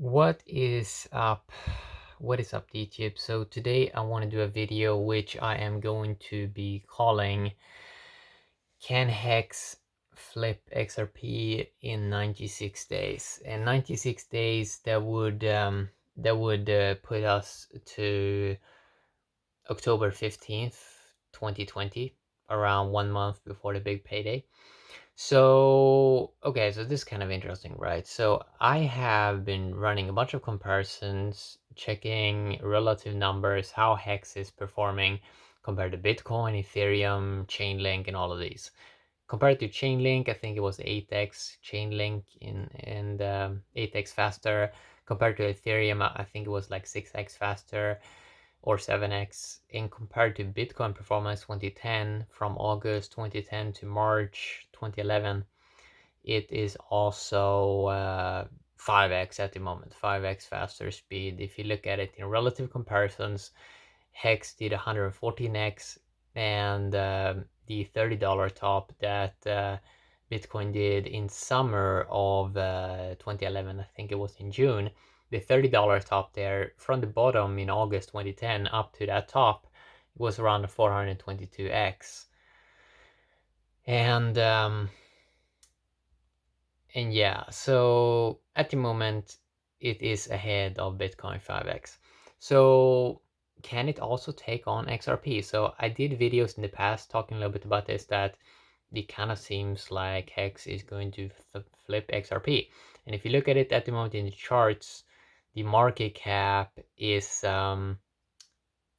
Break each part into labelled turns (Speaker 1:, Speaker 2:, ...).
Speaker 1: What is up? What is up, YouTube? So today I want to do a video which I am going to be calling "Can HEX flip XRP in 96 days?" And 96 days that would put us to October 15th, 2020, around 1 month before the big payday. So, okay, so this is kind of interesting, right? So I have been running a bunch of comparisons, checking relative numbers, how HEX is performing compared to Bitcoin, Ethereum, Chainlink, and all of these. Compared to Chainlink, I think it was 8x Chainlink and 8x faster. Compared to Ethereum, I think it was like 6x faster or 7x. And compared to Bitcoin performance 2010, from August 2010 to March 2011, it is also 5x at the moment, 5x faster speed. If you look at it in relative comparisons, HEX did 114x, and the $30 top that Bitcoin did in summer of 2011, I think it was in June, the $30 top there from the bottom in August 2010 up to that top was around 422x. And yeah, so at the moment it is ahead of Bitcoin 5x. So can it also take on XRP? So I did videos in the past talking a little bit about this, that it kind of seems like HEX is going to flip XRP. And if you look at it at the moment in the charts, the market cap is around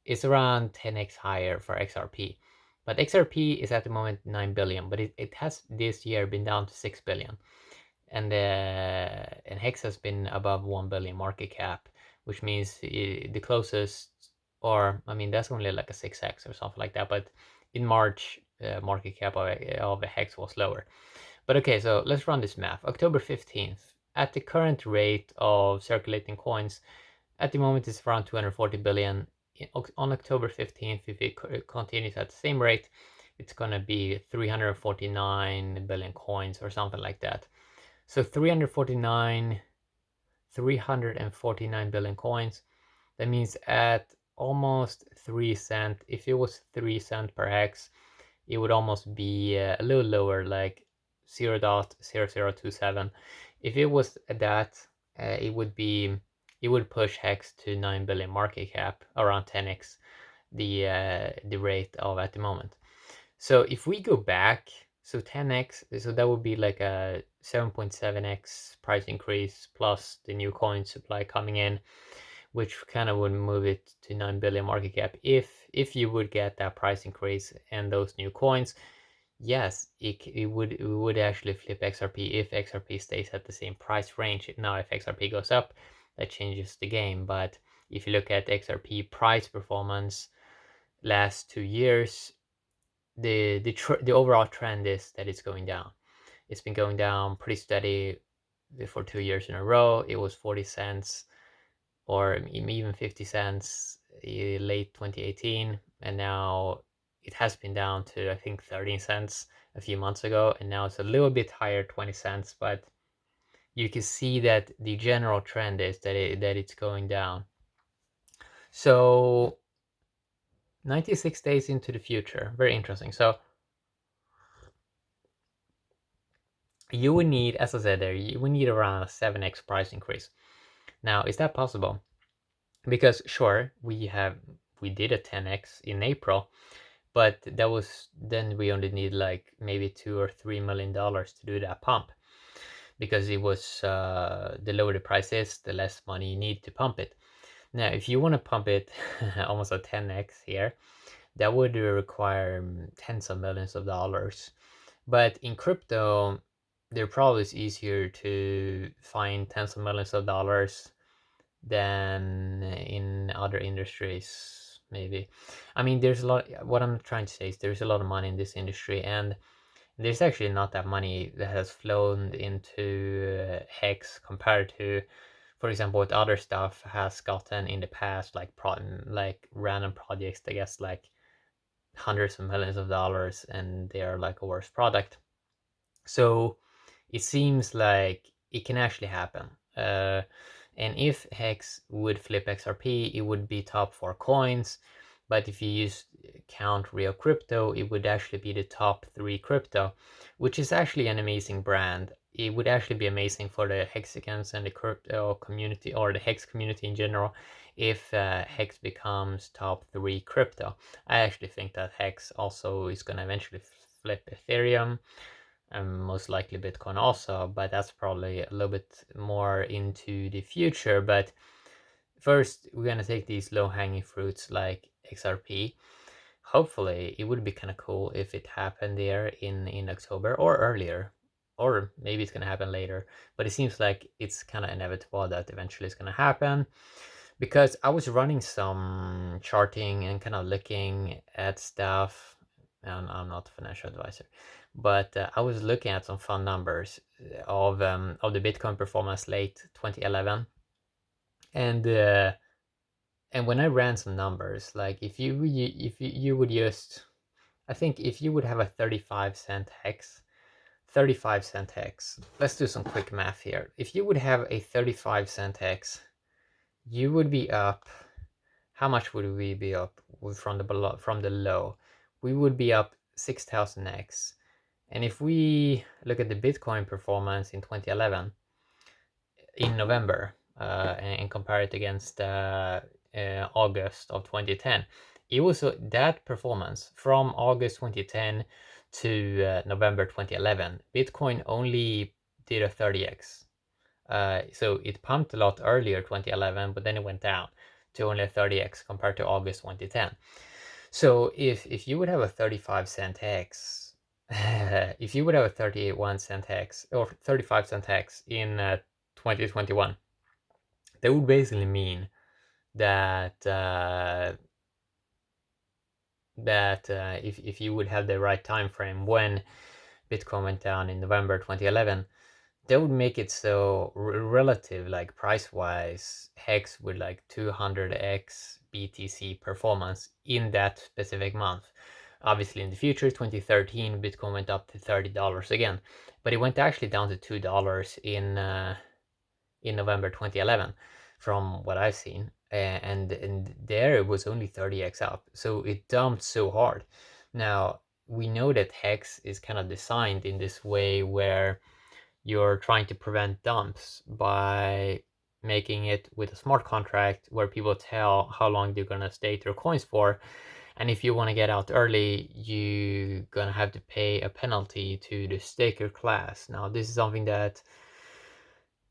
Speaker 1: 10x higher for XRP. But XRP is at the moment 9 billion, but it has this year been down to 6 billion. And HEX has been above 1 billion market cap, which means the closest, or I mean, that's only like a 6x or something like that. But in March, market cap of HEX was lower. But okay, so let's run this math. October 15th, at the current rate of circulating coins, at the moment it's around 240 billion. On October 15th, if it continues at the same rate, it's going to be 349 billion coins or something like that. So 349 billion coins. That means at almost 3 cent, if it was 3 cent per hex, it would almost be a little lower, like 0.0027. If it was that, it would push hex to 9 billion market cap, around 10x the rate of at the moment. So if we go back, so 10x, so that would be like a 7.7x price increase plus the new coin supply coming in, which kind of would move it to 9 billion market cap. If you would get that price increase and those new coins, yes, it would actually flip XRP if XRP stays at the same price range. Now, if XRP goes up, that changes the game. But if you look at XRP price performance last 2 years, the overall trend is that it's going down. It's been going down pretty steady for 2 years in a row. It was 40 cents or even 50 cents late 2018, and now it has been down to, I think, 13 cents a few months ago, and now it's a little bit higher, 20 cents, but you can see that the general trend is that it's going down. So 96 days into the future, very interesting. So you would need, as I said there, you would need around a 7x price increase. Now, is that possible? Because sure, we did a 10x in April, but that was, then we only need like maybe $2 or $3 million to do that pump, because it was the lower the price is, the less money you need to pump it. Now, if you want to pump it almost a 10x here, that would require tens of millions of dollars. But in crypto, there probably is easier to find tens of millions of dollars than in other industries, maybe. I mean, there's a lot, what I'm trying to say is there's a lot of money in this industry, and there's actually not that money that has flown into HEX compared to, for example, what other stuff has gotten in the past, like random projects that gets like hundreds of millions of dollars and they are like a worse product. So it seems like it can actually happen. And if HEX would flip XRP, it would be top 4 coins. But if you use count real crypto, it would actually be the top 3 crypto, which is actually an amazing brand. It would actually be amazing for the Hexicans and the crypto community, or the HEX community in general, if HEX becomes top 3 crypto. I actually think that HEX also is going to eventually flip Ethereum, and most likely Bitcoin also, but that's probably a little bit more into the future. But first, we're gonna take these low-hanging fruits like XRP. Hopefully, it would be kind of cool if it happened there in October or earlier, or maybe it's gonna happen later. But it seems like it's kind of inevitable that eventually it's gonna happen, because I was running some charting and kind of looking at stuff. And I'm not a financial advisor, but I was looking at some fun numbers of the Bitcoin performance late 2011, and when I ran some numbers, like if you would just, I think if you would have a 35-cent hex, 35-cent hex. Let's do some quick math here. If you would have a 35-cent hex, you would be up. How much would we be up from the low? We would be up 6,000x. And if we look at the Bitcoin performance in 2011, in November, and compare it against August of 2010, it was that performance from August 2010 to November 2011. Bitcoin only did a 30x. So it pumped a lot earlier, 2011, but then it went down to only a 30x compared to August 2010. So if you would have a 35-cent hex, if you would have a 31-cent hex or 35-cent hex in 2021, that would basically mean that if you would have the right time frame when Bitcoin went down in November 2011, that would make it so relative, like price wise, Hex with like 200x BTC performance in that specific month. Obviously, in the future, 2013, Bitcoin went up to $30 again, but it went actually down to $2 in November 2011, from what I've seen, and there it was only 30x up, so it dumped so hard. Now we know that Hex is kind of designed in this way where you're trying to prevent dumps by making it with a smart contract where people tell how long they're gonna stake their coins for, and if you want to get out early, you're gonna have to pay a penalty to the staker class. Now this is something that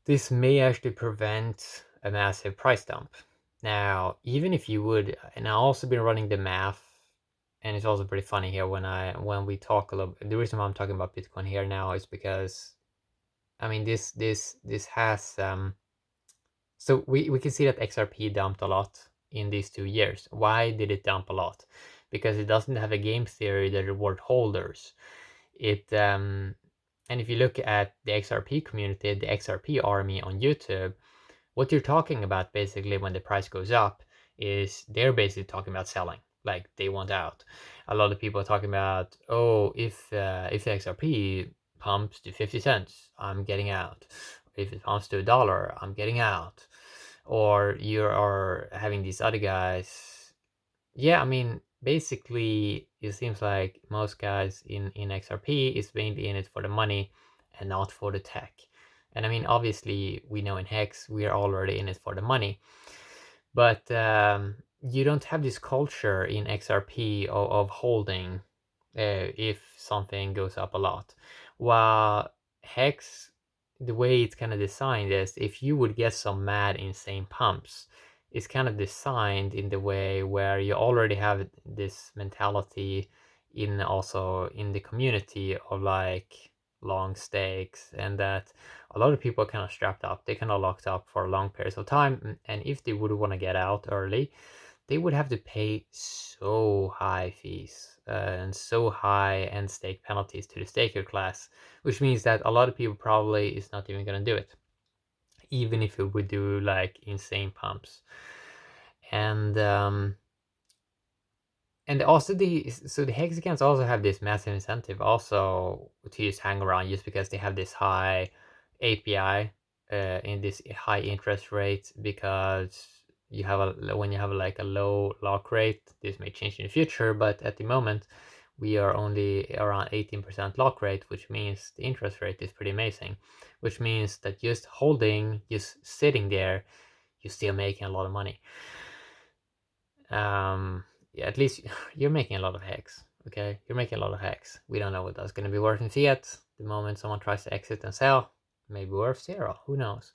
Speaker 1: this may actually prevent a massive price dump. Now, even if you would, and I've also been running the math, and it's also pretty funny here when we talk a little. The reason why I'm talking about Bitcoin here now is because, I mean, this has so we can see that XRP dumped a lot in these 2 years. Why did it dump a lot? Because it doesn't have a game theory that reward holders. It and if you look at the XRP community, the XRP army on YouTube, what you're talking about basically when the price goes up is they're basically talking about selling, like they want out. A lot of people are talking about, oh, if the XRP pumps to 50 cents, I'm getting out. If it pumps to $1, I'm getting out. Or you are having these other guys. Yeah, I mean, basically, it seems like most guys in XRP is mainly in it for the money and not for the tech. And I mean, obviously, we know in Hex we are already in it for the money, but you don't have this culture in XRP of holding if something goes up a lot. While Hex, the way it's kind of designed is if you would get some mad insane pumps, it's kind of designed in the way where you already have this mentality also in the community of like long stakes, and that a lot of people are kind of strapped up. They kind of locked up for long periods of time, and if they would want to get out early, they would have to pay so high fees and so high end stake penalties to the staker class, which means that a lot of people probably is not even going to do it, even if it would do like insane pumps. And also the Hexicans also have this massive incentive also to just hang around just because they have this high API in this high interest rate because you have when you have like a low lock rate. This may change in the future, but at the moment we are only around 18% lock rate, which means the interest rate is pretty amazing, which means that just holding, just sitting there, you're still making a lot of money. Yeah, at least you're making a lot of HEX. Okay, you're making a lot of HEX. We don't know what that's going to be worth in fiat. The moment someone tries to exit and sell, maybe worth zero. Who knows?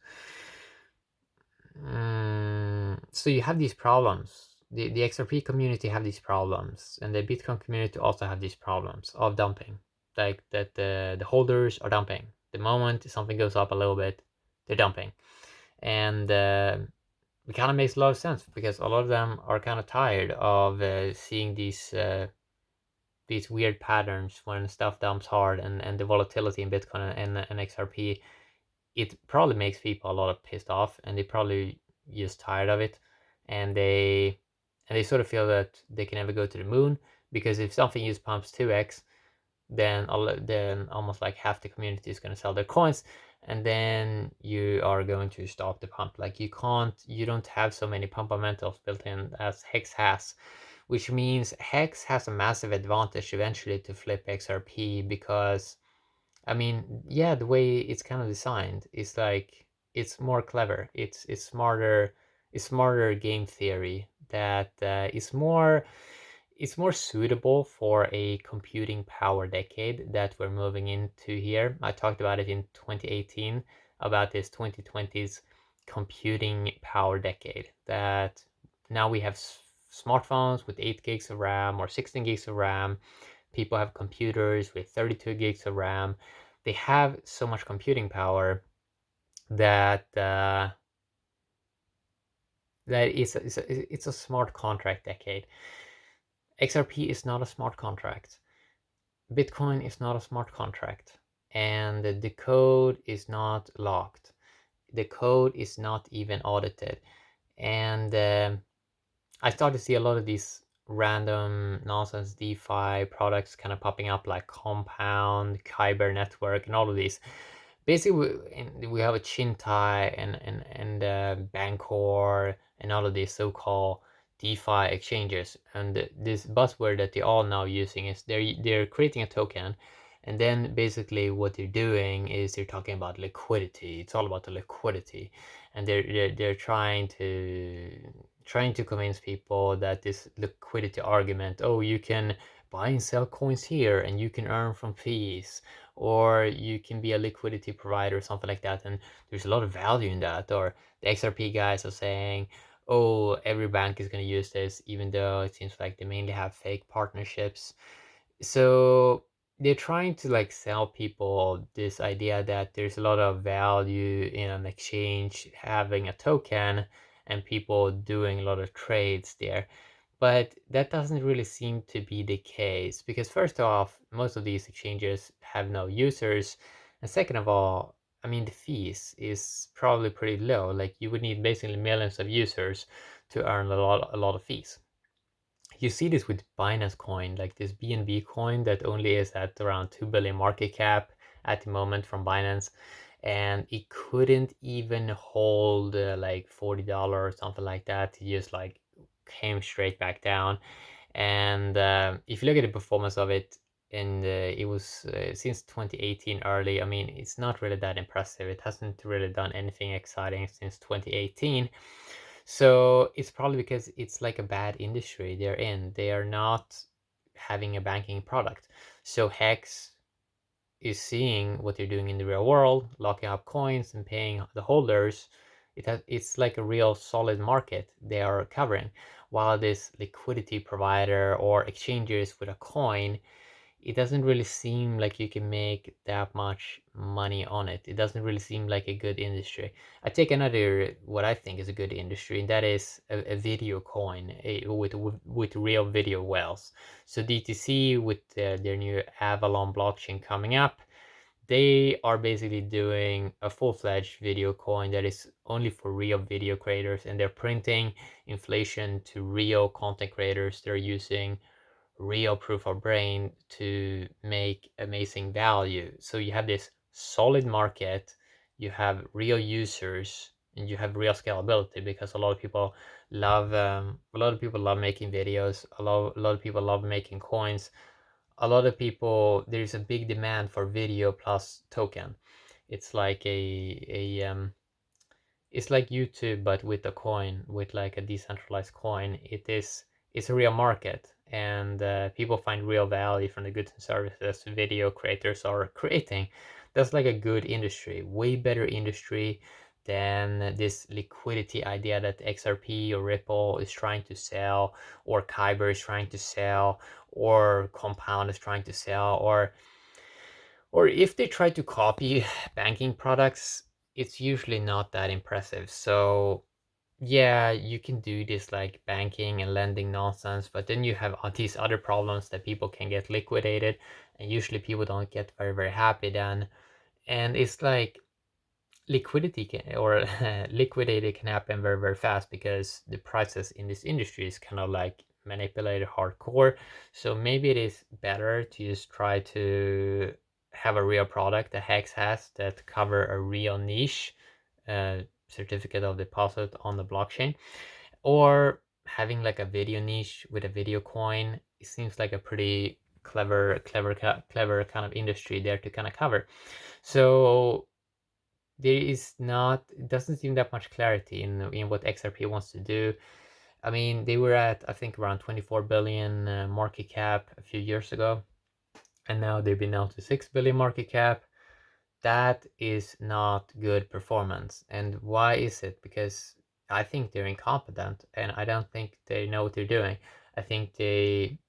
Speaker 1: So you have these problems. The XRP community have these problems, and the Bitcoin community also have these problems of dumping. Like that the holders are dumping. The moment something goes up a little bit, they're dumping. And it kind of makes a lot of sense because a lot of them are kind of tired of seeing these weird patterns when stuff dumps hard, and the volatility in Bitcoin and XRP. It probably makes people a lot of pissed off, and they probably just tired of it, and they sort of feel that they can never go to the moon, because if something just pumps 2x, then almost like half the community is going to sell their coins, and then you are going to stop the pump. Like you don't have so many pump fundamentals built in as HEX has, which means HEX has a massive advantage eventually to flip XRP, because I mean, yeah, the way it's kind of designed is like it's more clever. It's smarter. It's smarter game theory that it's more suitable for a computing power decade that we're moving into here. I talked about it in 2018 about this 2020s computing power decade, that now we have smartphones with 8 gigs of RAM or 16 gigs of RAM. People have computers with 32 gigs of RAM. They have so much computing power that it's a smart contract decade. XRP is not a smart contract. Bitcoin is not a smart contract, and the code is not locked. The code is not even audited, and I start to see a lot of these random nonsense DeFi products kind of popping up, like Compound, Kyber Network, and all of these. Basically, we have a Chintai and Bancor and all of these so-called DeFi exchanges. And this buzzword that they're all now using is they're creating a token, and then basically what they're doing is they're talking about liquidity. It's all about the liquidity, and they're trying to convince people that this liquidity argument, oh, you can buy and sell coins here and you can earn from fees, or you can be a liquidity provider or something like that, and there's a lot of value in that. Or the XRP guys are saying, oh, every bank is going to use this, even though it seems like they mainly have fake partnerships. So they're trying to like sell people this idea that there's a lot of value in an exchange having a token and people doing a lot of trades there. But that doesn't really seem to be the case, because first off, most of these exchanges have no users, and second of all, I mean, the fees is probably pretty low. Like you would need basically millions of users to earn a lot of fees. You see this with Binance Coin, like this BNB coin that only is at around 2 billion market cap at the moment from Binance, and it couldn't even hold like $40 or something like that. It just like came straight back down. And if you look at the performance of it, and it was since 2018 early, I mean, it's not really that impressive. It hasn't really done anything exciting since 2018. So it's probably because it's like a bad industry they're in. They are not having a banking product. So HEX is seeing what they're doing in the real world, locking up coins and paying the holders. It's like a real solid market they are covering. While this liquidity provider or exchanges with a coin, it doesn't really seem like you can make that much money on it. It doesn't really seem like a good industry. I take another, what I think is a good industry, and that is a video coin with real video whales. So DTC with their new Avalon blockchain coming up, they are basically doing a full-fledged video coin that is only for real video creators, and they're printing inflation to real content creators. They're using real proof of brain to make amazing value. So you have this solid market you have real users, and you have real scalability, because a lot of people love making videos. A lot of people love making coins. A lot of people, there's a big demand for video plus token. It's like it's like YouTube, but with a coin, with like a decentralized coin. It's a real market, and people find real value from the goods and services video creators are creating. That's like a good industry, way better industry than this liquidity idea that XRP or Ripple is trying to sell, or Kyber is trying to sell, or Compound is trying to sell, or if they try to copy banking products, it's usually not that impressive. So yeah, you can do this like banking and lending nonsense, but then you have all these other problems that people can get liquidated, and usually people don't get very, very happy then. And it's like liquidity can, or liquidated can happen very, very fast, because the prices in this industry is kind of like manipulated hardcore. So maybe it is better to just try to have a real product that HEX has, that cover a real niche, uh, certificate of deposit on the blockchain, or having like a video niche with a video coin. It seems like a pretty clever kind of industry there to kind of cover. So there is not, it doesn't seem that much clarity in what XRP wants to do. I mean, they were at, I think, around 24 billion market cap a few years ago, and now they've been down to 6 billion market cap. That is not good performance. And why is it? Because I think they're incompetent, and I don't think they know what they're doing. I think they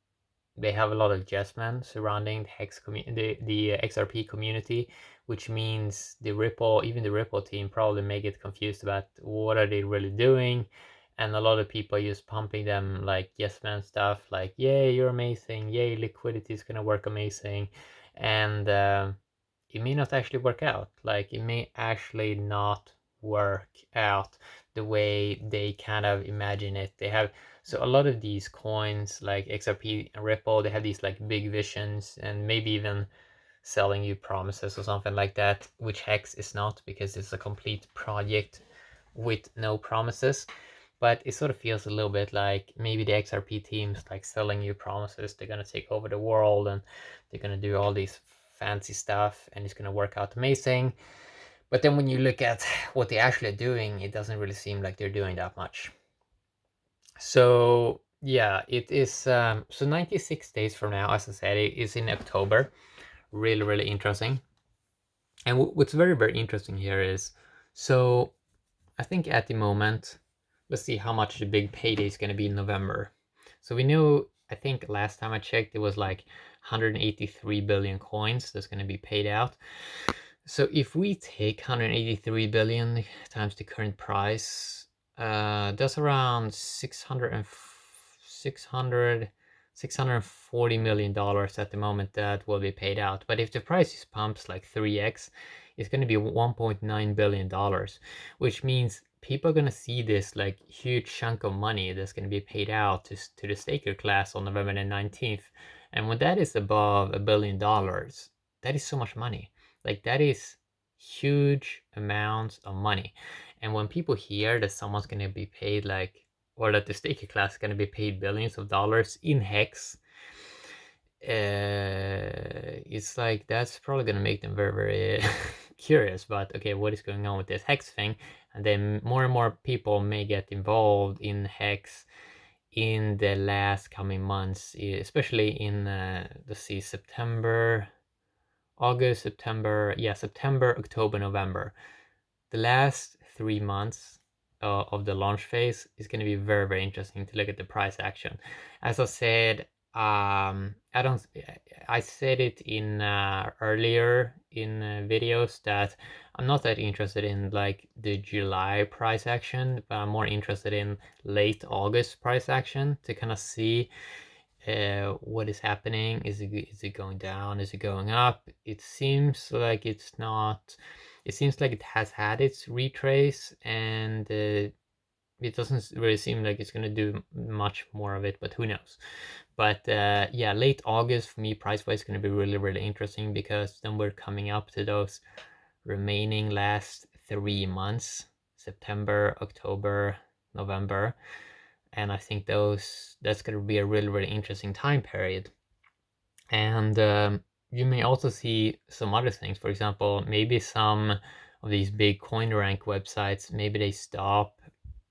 Speaker 1: have a lot of adjustments surrounding the HEX the XRP community, which means even the Ripple team probably may get confused about what are they really doing, and a lot of people just pumping them like yes man stuff, like yay you're amazing, yay liquidity is gonna work amazing, and it may not actually work out. Like it may actually not work out the way they kind of imagine it. They have, so a lot of these coins like XRP and Ripple, they have these like big visions, and maybe even selling you promises or something like that, which HEX is not, because it's a complete project with no promises. But it sort of feels a little bit like maybe the XRP team's like selling you promises. They're gonna take over the world, and they're gonna do all these fancy stuff, and it's gonna work out amazing. But then when you look at what they're actually doing, it doesn't really seem like they're doing that much. So yeah, it is. So 96 days from now, as I said, it is in October. Really, really interesting. And what's very, very interesting here is, so I think at the moment, let's see how much the big payday is going to be in November. So we know, I think last time I checked, it was like 183 billion coins that's going to be paid out. So if we take 183 billion times the current price, that's around 640 million dollars at the moment that will be paid out. But if the price is pumps like 3x, it's going to be 1.9 billion dollars, which means people are going to see this like huge chunk of money that's going to be paid out to the staker class on November the 19th. And when that is above $1 billion, that is so much money. Like that is huge amounts of money. And when people hear that someone's going to be paid like, or that the staker class is going to be paid billions of dollars in HEX, it's like that's probably going to make them very, very curious about, okay, what is going on with this HEX thing? And then more and more people may get involved in HEX in the last coming months, especially in, let's see, September, October, November. The last 3 months of the launch phase is going to be very, very interesting to look at the price action. As I said, I said it in earlier in videos that I'm not that interested in like the July price action, but I'm more interested in late August price action to kind of see what is happening. Is it going down? Is it going up? It seems like it's not. It seems like it has had its retrace, and it doesn't really seem like it's going to do much more of it, but who knows. But yeah, late August for me price wise is going to be really, really interesting, because then we're coming up to those remaining last 3 months, September, October, November. And I think that's going to be a really, really interesting time period. And you may also see some other things. For example, maybe some of these big coin rank websites, maybe they stop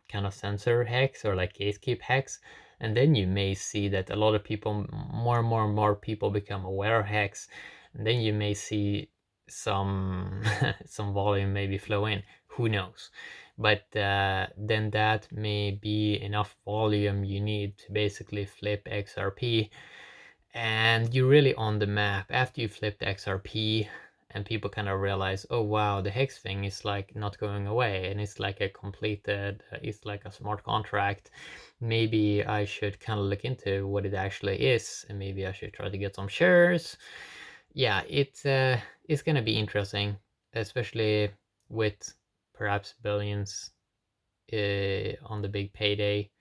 Speaker 1: kind of censor HEX or like gatekeep HEX. And then you may see that a lot of people, more and more and more people become aware of HEX. And then you may see some some volume maybe flow in. Who knows? But then that may be enough volume you need to basically flip XRP, and you're really on the map after you flip the XRP, and people kind of realize, oh wow, the HEX thing is like not going away, and it's like a completed, it's like a smart contract. Maybe I should kind of look into what it actually is, and maybe I should try to get some shares. Yeah, it's gonna be interesting, especially with perhaps billions on the big payday.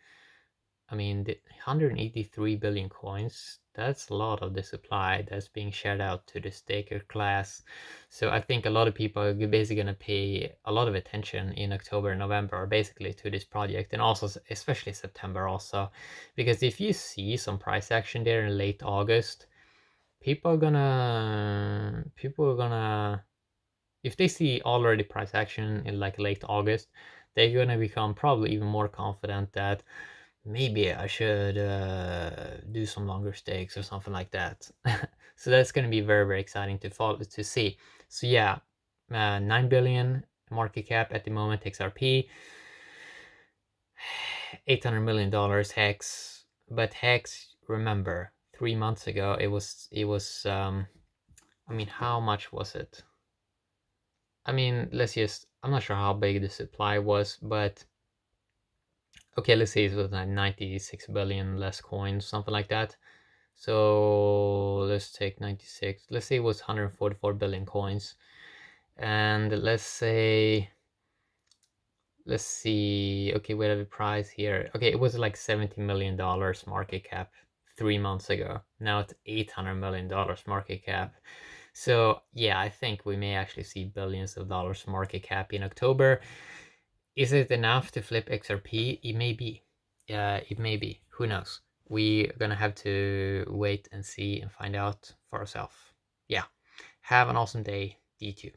Speaker 1: I mean, the 183 billion coins, that's a lot of the supply that's being shared out to the staker class. So I think a lot of people are basically going to pay a lot of attention in October and November, basically, to this project, and also especially September also. Because if you see some price action there in late August, people are gonna, if they see already price action in like late August, they're gonna become probably even more confident that maybe I should do some longer stakes or something like that. So that's going to be very, very exciting to follow, to see. So yeah, 9 billion market cap at the moment, XRP, $800 million HEX. But HEX, remember, 3 months ago, it was, I mean, how much was it? I mean, let's just, I'm not sure how big the supply was, but okay, let's say it was like 96 billion less coins, something like that. So let's take 96. Let's say it was 144 billion coins. And let's say, let's see, okay, we have a price here. Okay, it was like $70 million market cap 3 months ago. Now it's $800 million market cap. So yeah, I think we may actually see billions of dollars market cap in October. Is it enough to flip XRP? It may be. It may be. Who knows? We're gonna have to wait and see and find out for ourselves. Yeah. Have an awesome day, D2.